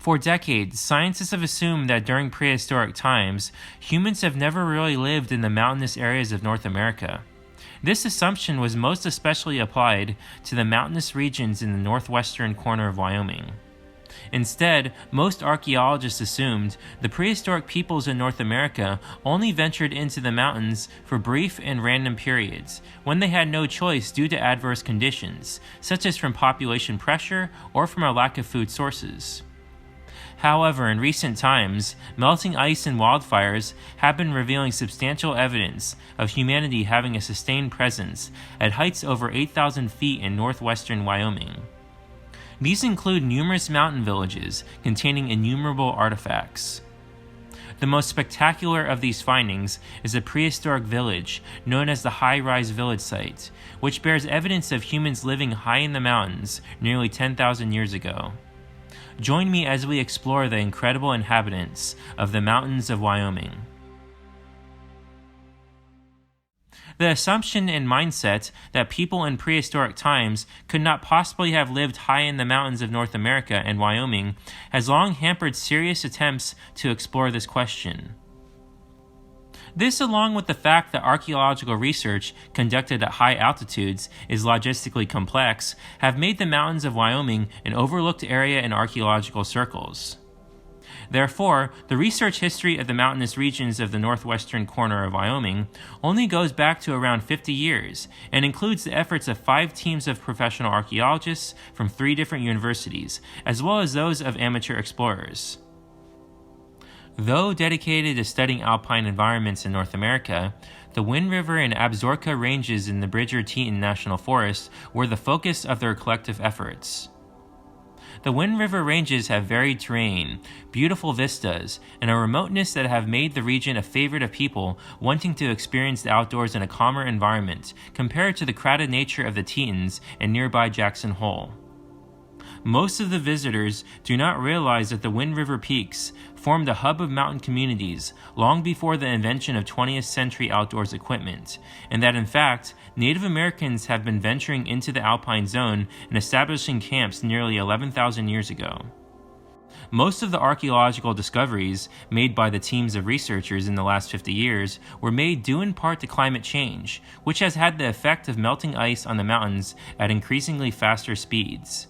For decades, scientists have assumed that during prehistoric times, humans have never really lived in the mountainous areas of North America. This assumption was most especially applied to the mountainous regions in the northwestern corner of Wyoming. Instead, most archaeologists assumed the prehistoric peoples in North America only ventured into the mountains for brief and random periods, when they had no choice due to adverse conditions, such as from population pressure or from a lack of food sources. However, in recent times, melting ice and wildfires have been revealing substantial evidence of humanity having a sustained presence at heights over 8,000 feet in northwestern Wyoming. These include numerous mountain villages containing innumerable artifacts. The most spectacular of these findings is a prehistoric village known as the High-Rise Village Site, which bears evidence of humans living high in the mountains nearly 10,000 years ago. Join me as we explore the incredible inhabitants of the mountains of Wyoming. The assumption and mindset that people in prehistoric times could not possibly have lived high in the mountains of North America and Wyoming has long hampered serious attempts to explore this question. This, along with the fact that archaeological research conducted at high altitudes is logistically complex, have made the mountains of Wyoming an overlooked area in archaeological circles. Therefore, the research history of the mountainous regions of the northwestern corner of Wyoming only goes back to around 50 years and includes the efforts of 5 teams of professional archaeologists from 3 different universities, as well as those of amateur explorers. Though dedicated to studying alpine environments in North America, the Wind River and Absaroka ranges in the Teton National Forest were the focus of their collective efforts. The Wind River ranges have varied terrain, beautiful vistas, and a remoteness that have made the region a favorite of people wanting to experience the outdoors in a calmer environment compared to the crowded nature of the Tetons and nearby Jackson Hole. Most of the visitors do not realize that the Wind River peaks formed a hub of mountain communities long before the invention of 20th century outdoors equipment, and that in fact, Native Americans have been venturing into the Alpine zone and establishing camps nearly 11,000 years ago. Most of the archaeological discoveries made by the teams of researchers in the last 50 years were made due in part to climate change, which has had the effect of melting ice on the mountains at increasingly faster speeds.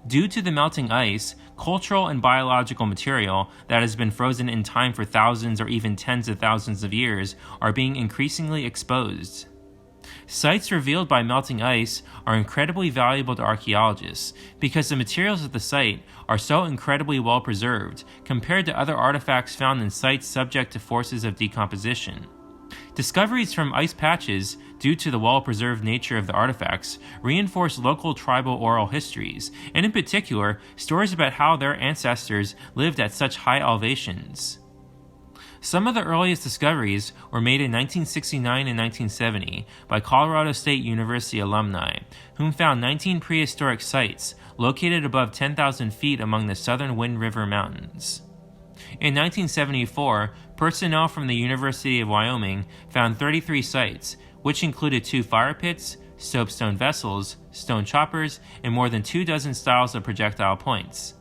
Due to the melting ice, cultural and biological material that has been frozen in time for thousands or even tens of thousands of years are being increasingly exposed. Sites revealed by melting ice are incredibly valuable to archaeologists because the materials at the site are so incredibly well preserved compared to other artifacts found in sites subject to forces of decomposition. Discoveries from ice patches, due to the well-preserved nature of the artifacts, reinforce local tribal oral histories, and in particular, stories about how their ancestors lived at such high elevations. Some of the earliest discoveries were made in 1969 and 1970 by Colorado State University alumni, whom found 19 prehistoric sites located above 10,000 feet among the southern Wind River Mountains. In 1974, personnel from the University of Wyoming found 33 sites, which included 2 fire pits, soapstone vessels, stone choppers, and more than 24 styles of projectile points.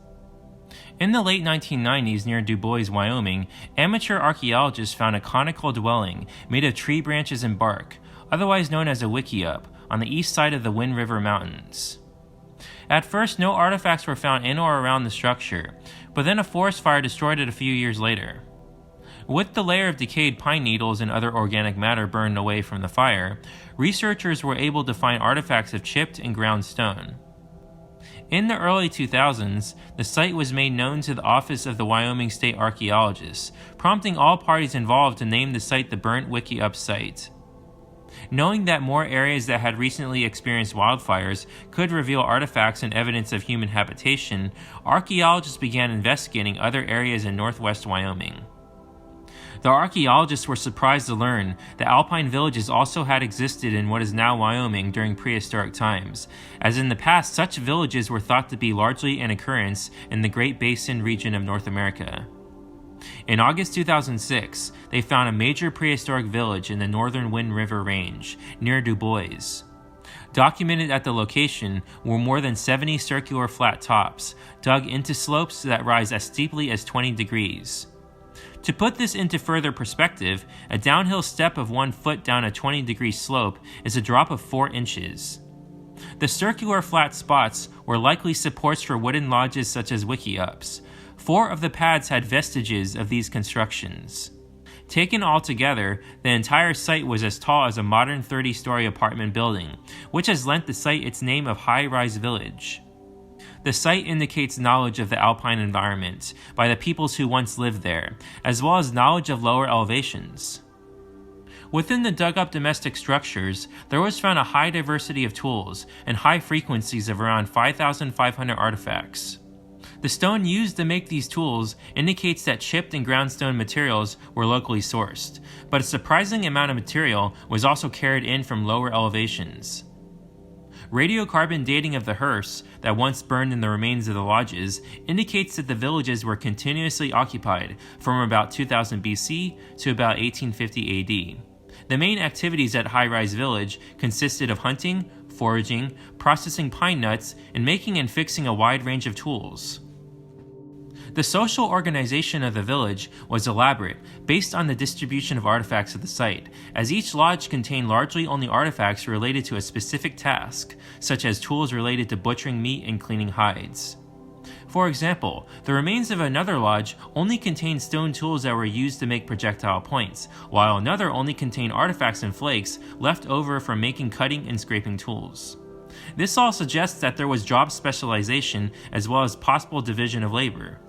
In the late 1990s near Du Bois, Wyoming, amateur archaeologists found a conical dwelling made of tree branches and bark, otherwise known as a wickiup, on the east side of the Wind River Mountains. At first, no artifacts were found in or around the structure, but then a forest fire destroyed it a few years later. With the layer of decayed pine needles and other organic matter burned away from the fire, researchers were able to find artifacts of chipped and ground stone. In the early 2000s, the site was made known to the Office of the Wyoming State Archaeologist, prompting all parties involved to name the site the Burnt Wickiup Site. Knowing that more areas that had recently experienced wildfires could reveal artifacts and evidence of human habitation, archaeologists began investigating other areas in northwest Wyoming. The archaeologists were surprised to learn that alpine villages also had existed in what is now Wyoming during prehistoric times, as in the past such villages were thought to be largely an occurrence in the Great Basin region of North America. In August 2006, they found a major prehistoric village in the northern Wind River Range, near Du Bois. Documented at the location were more than 70 circular flat tops, dug into slopes that rise as steeply as 20 degrees. To put this into further perspective, a downhill step of 1 foot down a 20-degree slope is a drop of 4 inches. The circular flat spots were likely supports for wooden lodges such as wickiups. 4 of the pads had vestiges of these constructions. Taken all together, the entire site was as tall as a modern 30-story apartment building, which has lent the site its name of High-Rise Village. The site indicates knowledge of the alpine environment by the peoples who once lived there, as well as knowledge of lower elevations. Within the dug-up domestic structures, there was found a high diversity of tools and high frequencies of around 5,500 artifacts. The stone used to make these tools indicates that chipped and ground stone materials were locally sourced, but a surprising amount of material was also carried in from lower elevations. Radiocarbon dating of the hearths that once burned in the remains of the lodges indicates that the villages were continuously occupied from about 2000 BC to about 1850 AD. The main activities at High-Rise Village consisted of hunting, foraging, processing pine nuts, and making and fixing a wide range of tools. The social organization of the village was elaborate, based on the distribution of artifacts at the site, as each lodge contained largely only artifacts related to a specific task, such as tools related to butchering meat and cleaning hides. For example, the remains of another lodge only contained stone tools that were used to make projectile points, while another only contained artifacts and flakes left over from making cutting and scraping tools. This all suggests that there was job specialization as well as possible division of labor.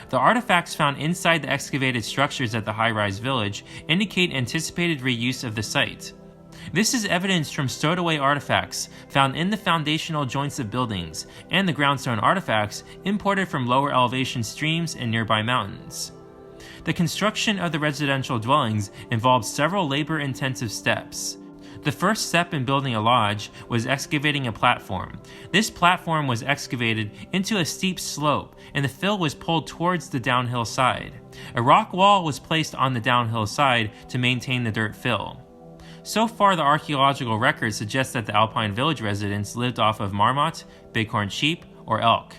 The artifacts found inside the excavated structures at the High-Rise Village indicate anticipated reuse of the site. This is evidenced from stowed-away artifacts found in the foundational joints of buildings and the groundstone artifacts imported from lower elevation streams and nearby mountains. The construction of the residential dwellings involved several labor-intensive steps. The first step in building a lodge was excavating a platform. This platform was excavated into a steep slope, and the fill was pulled towards the downhill side. A rock wall was placed on the downhill side to maintain the dirt fill. So far, the archaeological record suggests that the Alpine village residents lived off of marmot, bighorn sheep, or elk.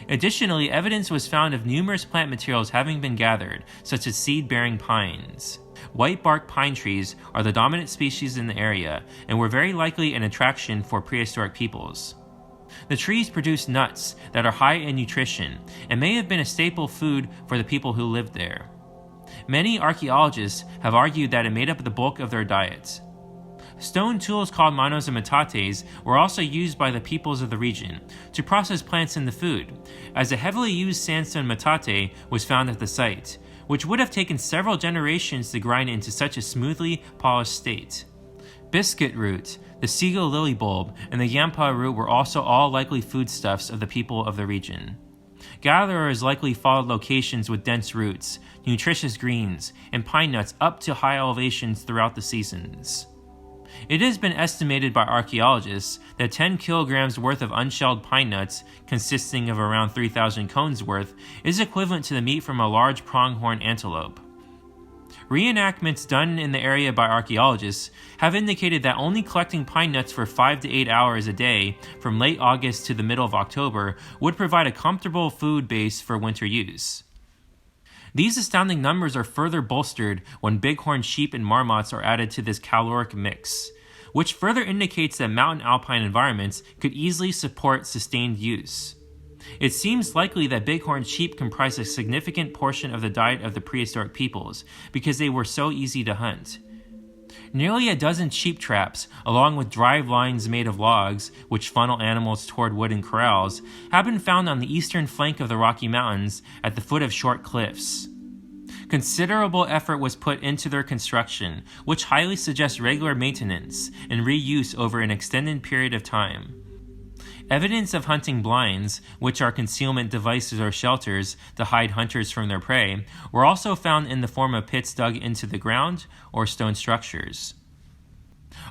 Additionally, evidence was found of numerous plant materials having been gathered, such as seed-bearing pines. White bark pine trees are the dominant species in the area and were very likely an attraction for prehistoric peoples. The trees produce nuts that are high in nutrition and may have been a staple food for the people who lived there. Many archaeologists have argued that it made up the bulk of their diet. Stone tools called manos and metates were also used by the peoples of the region to process plants into food, as a heavily used sandstone metate was found at the site, which would have taken several generations to grind into such a smoothly polished state. Biscuit root, the seagull lily bulb, and the yampa root were also all likely foodstuffs of the people of the region. Gatherers likely followed locations with dense roots, nutritious greens, and pine nuts up to high elevations throughout the seasons. It has been estimated by archaeologists that 10 kilograms worth of unshelled pine nuts, consisting of around 3,000 cones worth, is equivalent to the meat from a large pronghorn antelope. Reenactments done in the area by archaeologists have indicated that only collecting pine nuts for 5 to 8 hours a day from late August to the middle of October would provide a comfortable food base for winter use. These astounding numbers are further bolstered when bighorn sheep and marmots are added to this caloric mix, which further indicates that mountain alpine environments could easily support sustained use. It seems likely that bighorn sheep comprised a significant portion of the diet of the prehistoric peoples because they were so easy to hunt. Nearly a dozen sheep traps, along with drive lines made of logs, which funnel animals toward wooden corrals, have been found on the eastern flank of the Rocky Mountains at the foot of short cliffs. Considerable effort was put into their construction, which highly suggests regular maintenance and reuse over an extended period of time. Evidence of hunting blinds, which are concealment devices or shelters to hide hunters from their prey, were also found in the form of pits dug into the ground or stone structures.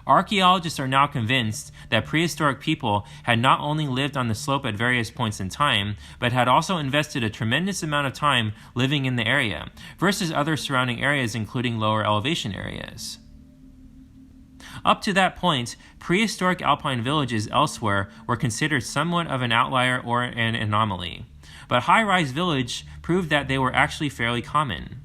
Archaeologists are now convinced that prehistoric people had not only lived on the slope at various points in time, but had also invested a tremendous amount of time living in the area, versus other surrounding areas including lower elevation areas. Up to that point, prehistoric alpine villages elsewhere were considered somewhat of an outlier or an anomaly, but high-rise village proved that they were actually fairly common.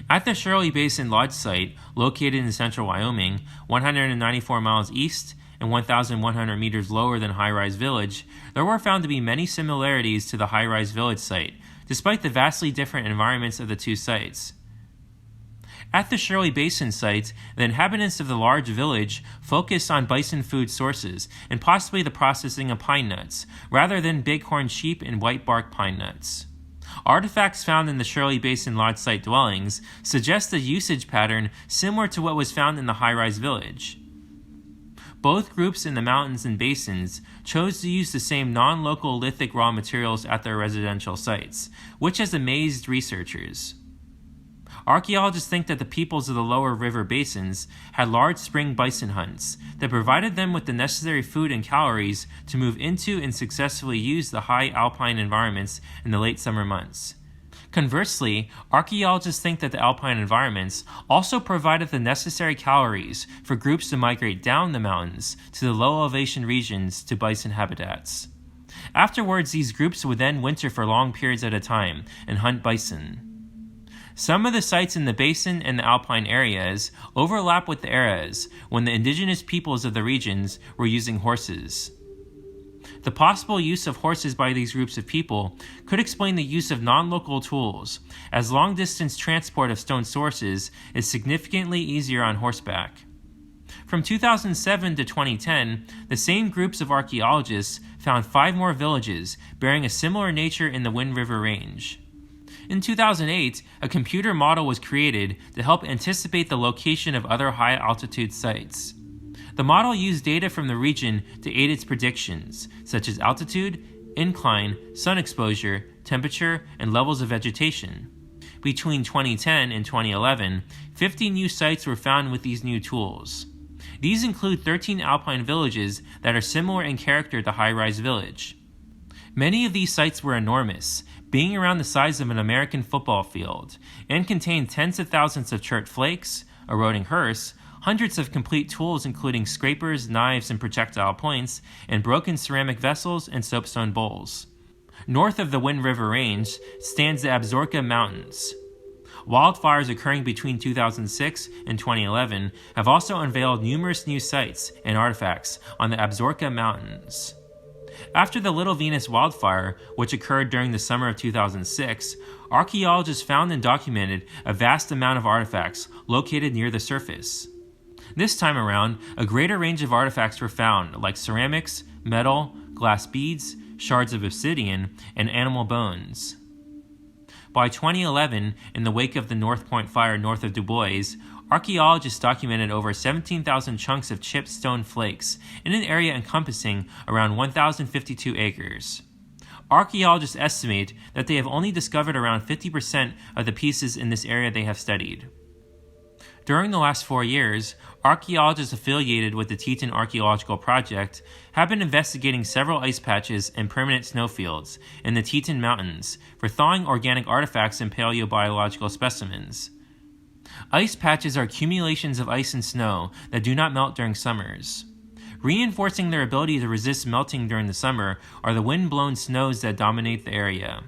At the Shirley Basin Lodge site, located in central Wyoming, 194 miles east and 1,100 meters lower than High-Rise Village, there were found to be many similarities to the High-Rise Village site, despite the vastly different environments of the two sites. At the Shirley Basin site, the inhabitants of the large village focused on bison food sources and possibly the processing of pine nuts, rather than bighorn sheep and white-bark pine nuts. Artifacts found in the Shirley Basin Lodge site dwellings suggest a usage pattern similar to what was found in the high-rise village. Both groups in the mountains and basins chose to use the same non-local lithic raw materials at their residential sites, which has amazed researchers. Archaeologists think that the peoples of the lower river basins had large spring bison hunts that provided them with the necessary food and calories to move into and successfully use the high alpine environments in the late summer months. Conversely, archaeologists think that the alpine environments also provided the necessary calories for groups to migrate down the mountains to the low elevation regions to bison habitats. Afterwards, these groups would then winter for long periods at a time and hunt bison. Some of the sites in the basin and the alpine areas overlap with the eras when the indigenous peoples of the regions were using horses. The possible use of horses by these groups of people could explain the use of non-local tools, as long-distance transport of stone sources is significantly easier on horseback. From 2007 to 2010, the same groups of archaeologists found 5 more villages bearing a similar nature in the Wind River Range. In 2008, a computer model was created to help anticipate the location of other high-altitude sites. The model used data from the region to aid its predictions, such as altitude, incline, sun exposure, temperature, and levels of vegetation. Between 2010 and 2011, 50 new sites were found with these new tools. These include 13 alpine villages that are similar in character to High-Rise Village. Many of these sites were enormous, being around the size of an American football field, and contained tens of thousands of chert flakes, eroding hearse, hundreds of complete tools including scrapers, knives, and projectile points, and broken ceramic vessels and soapstone bowls. North of the Wind River Range stands the Absaroka Mountains. Wildfires occurring between 2006 and 2011 have also unveiled numerous new sites and artifacts on the Absaroka Mountains. After the Little Venus wildfire, which occurred during the summer of 2006, archaeologists found and documented a vast amount of artifacts located near the surface. This time around, a greater range of artifacts were found, like ceramics, metal, glass beads, shards of obsidian, and animal bones. By 2011, in the wake of the North Point fire north of Du Bois, archaeologists documented over 17,000 chunks of chipped stone flakes in an area encompassing around 1,052 acres. Archaeologists estimate that they have only discovered around 50% of the pieces in this area they have studied. During the last 4 years, archaeologists affiliated with the Teton Archaeological Project have been investigating several ice patches and permanent snowfields in the Teton Mountains for thawing organic artifacts and paleobiological specimens. Ice patches are accumulations of ice and snow that do not melt during summers. Reinforcing their ability to resist melting during the summer are the wind-blown snows that dominate the area.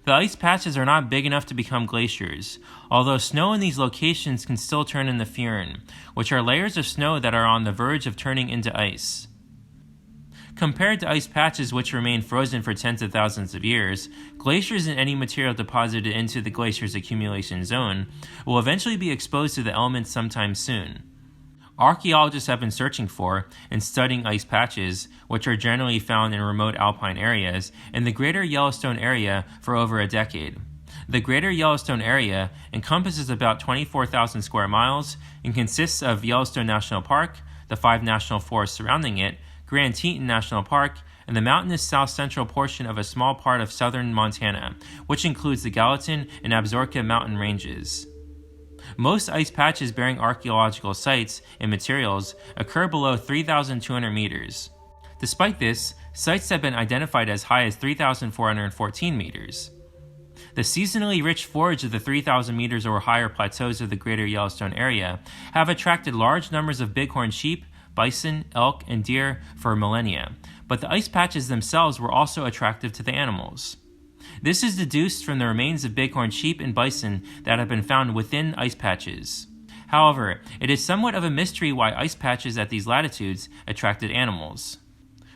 The ice patches are not big enough to become glaciers, although snow in these locations can still turn into furin, which are layers of snow that are on the verge of turning into ice. Compared to ice patches which remain frozen for tens of thousands of years, glaciers and any material deposited into the glacier's accumulation zone will eventually be exposed to the elements sometime soon. Archaeologists have been searching for and studying ice patches, which are generally found in remote alpine areas, in the greater Yellowstone area for over a decade. The greater Yellowstone area encompasses about 24,000 square miles and consists of Yellowstone National Park, the 5 national forests surrounding it, Grand Teton National Park, and the mountainous south-central portion of a small part of southern Montana, which includes the Gallatin and Absaroka mountain ranges. Most ice patches bearing archaeological sites and materials occur below 3,200 meters. Despite this, sites have been identified as high as 3,414 meters. The seasonally rich forage of the 3,000 meters or higher plateaus of the greater Yellowstone area have attracted large numbers of bighorn sheep, bison, elk, and deer for millennia, but the ice patches themselves were also attractive to the animals. This is deduced from the remains of bighorn sheep and bison that have been found within ice patches. However, it is somewhat of a mystery why ice patches at these latitudes attracted animals.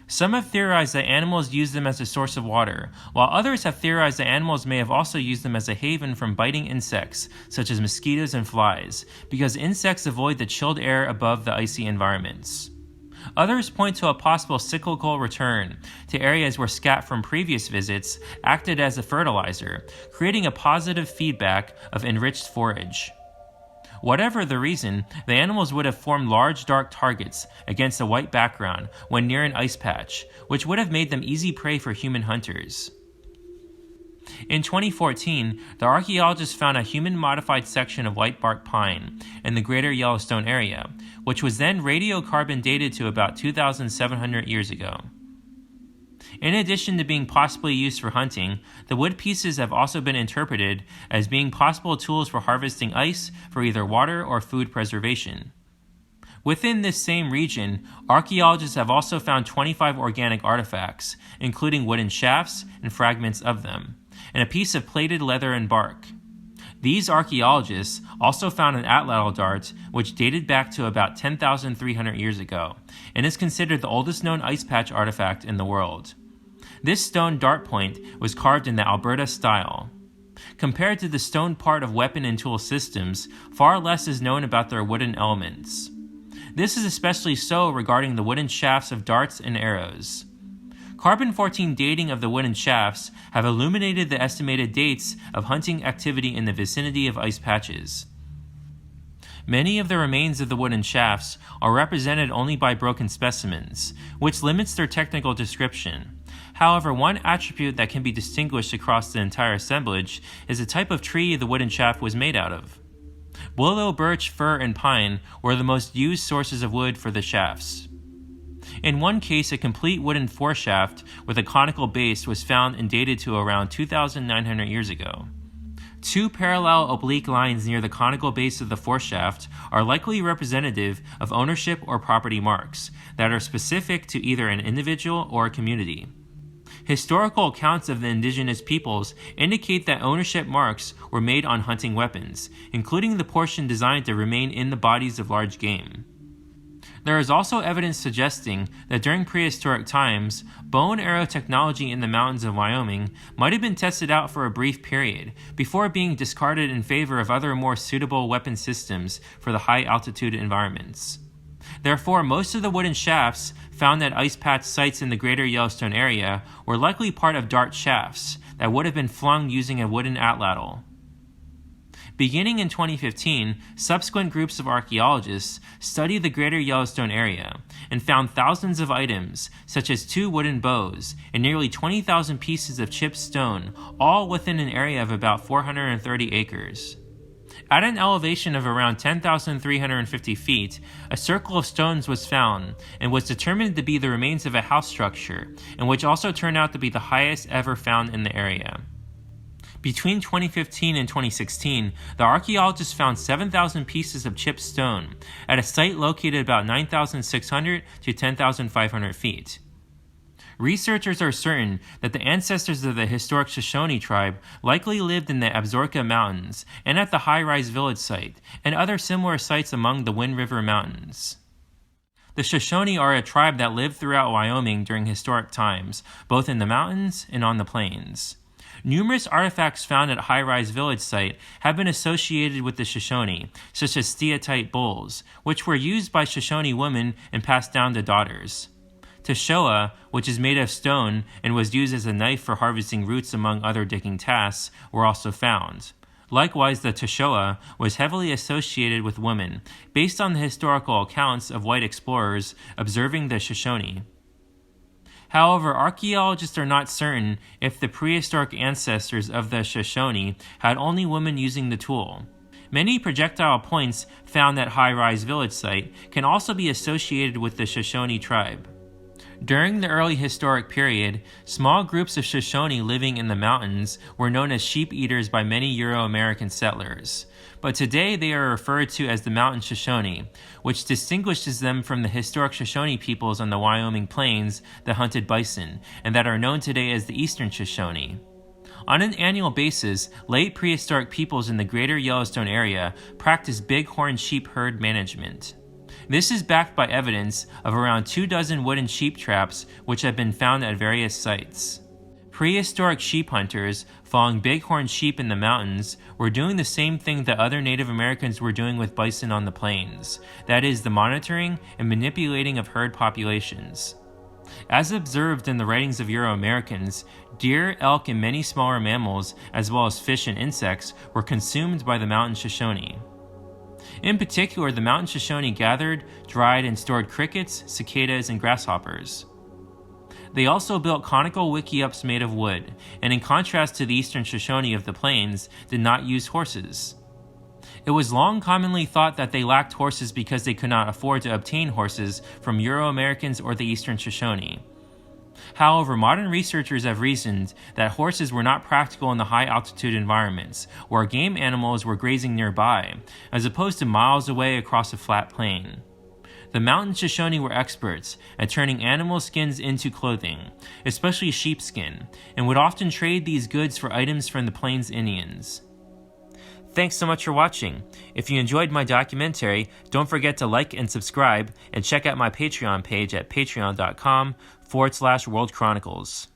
Some have theorized that animals use them as a source of water, while others have theorized that animals may have also used them as a haven from biting insects, such as mosquitoes and flies, because insects avoid the chilled air above the icy environments. Others point to a possible cyclical return to areas where scat from previous visits acted as a fertilizer, creating a positive feedback of enriched forage. Whatever the reason, the animals would have formed large dark targets against a white background when near an ice patch, which would have made them easy prey for human hunters. In 2014, the archaeologists found a human-modified section of white bark pine in the greater Yellowstone area, which was then radiocarbon dated to about 2,700 years ago. In addition to being possibly used for hunting, the wood pieces have also been interpreted as being possible tools for harvesting ice for either water or food preservation. Within this same region, archaeologists have also found 25 organic artifacts, including wooden shafts and fragments of them, and a piece of plated leather and bark. These archaeologists also found an atlatl dart, which dated back to about 10,300 years ago, and is considered the oldest known ice patch artifact in the world. This stone dart point was carved in the Alberta style. Compared to the stone part of weapon and tool systems, far less is known about their wooden elements. This is especially so regarding the wooden shafts of darts and arrows. Carbon-14 dating of the wooden shafts have illuminated the estimated dates of hunting activity in the vicinity of ice patches. Many of the remains of the wooden shafts are represented only by broken specimens, which limits their technical description. However, one attribute that can be distinguished across the entire assemblage is the type of tree the wooden shaft was made out of. Willow, birch, fir, and pine were the most used sources of wood for the shafts. In one case, a complete wooden foreshaft with a conical base was found and dated to around 2,900 years ago. Two parallel oblique lines near the conical base of the foreshaft are likely representative of ownership or property marks that are specific to either an individual or a community. Historical accounts of the indigenous peoples indicate that ownership marks were made on hunting weapons, including the portion designed to remain in the bodies of large game. There is also evidence suggesting that during prehistoric times, bow and arrow technology in the mountains of Wyoming might have been tested out for a brief period before being discarded in favor of other more suitable weapon systems for the high-altitude environments. Therefore, most of the wooden shafts found at ice patch sites in the greater Yellowstone area were likely part of dart shafts that would have been flung using a wooden atlatl. Beginning in 2015, subsequent groups of archaeologists studied the greater Yellowstone area and found thousands of items, such as 2 wooden bows and nearly 20,000 pieces of chipped stone, all within an area of about 430 acres. At an elevation of around 10,350 feet, a circle of stones was found and was determined to be the remains of a house structure, and which also turned out to be the highest ever found in the area. Between 2015 and 2016, the archaeologists found 7,000 pieces of chipped stone at a site located about 9,600 to 10,500 feet. Researchers are certain that the ancestors of the historic Shoshone tribe likely lived in the Absaroka Mountains and at the high-rise village site and other similar sites among the Wind River Mountains. The Shoshone are a tribe that lived throughout Wyoming during historic times, both in the mountains and on the plains. Numerous artifacts found at high-rise village site have been associated with the Shoshone, such as steatite bowls, which were used by Shoshone women and passed down to daughters. Teshoa, which is made of stone and was used as a knife for harvesting roots among other digging tasks, were also found. Likewise, the Teshoa was heavily associated with women, based on the historical accounts of white explorers observing the Shoshone. However, archaeologists are not certain if the prehistoric ancestors of the Shoshone had only women using the tool. Many projectile points found at high-rise village site can also be associated with the Shoshone tribe. During the early historic period, small groups of Shoshone living in the mountains were known as Sheepeaters by many Euro-American settlers, but today they are referred to as the Mountain Shoshone, which distinguishes them from the historic Shoshone peoples on the Wyoming plains that hunted bison, and that are known today as the Eastern Shoshone. On an annual basis, late prehistoric peoples in the greater Yellowstone area practiced bighorn sheep herd management. This is backed by evidence of around 24 wooden sheep traps which have been found at various sites. Prehistoric sheep hunters, following bighorn sheep in the mountains, were doing the same thing that other Native Americans were doing with bison on the plains, that is, the monitoring and manipulating of herd populations. As observed in the writings of Euro-Americans, deer, elk, and many smaller mammals, as well as fish and insects, were consumed by the Mountain Shoshone. In particular, the Mountain Shoshone gathered, dried, and stored crickets, cicadas, and grasshoppers. They also built conical wickiups made of wood, and in contrast to the Eastern Shoshone of the plains, did not use horses. It was long commonly thought that they lacked horses because they could not afford to obtain horses from Euro-Americans or the Eastern Shoshone. However, modern researchers have reasoned that horses were not practical in the high-altitude environments, where game animals were grazing nearby, as opposed to miles away across a flat plain. The Mountain Shoshone were experts at turning animal skins into clothing, especially sheepskin, and would often trade these goods for items from the Plains Indians. Thanks so much for watching. If you enjoyed my documentary, don't forget to like and subscribe, and check out my Patreon page at patreon.com/World Chronicles.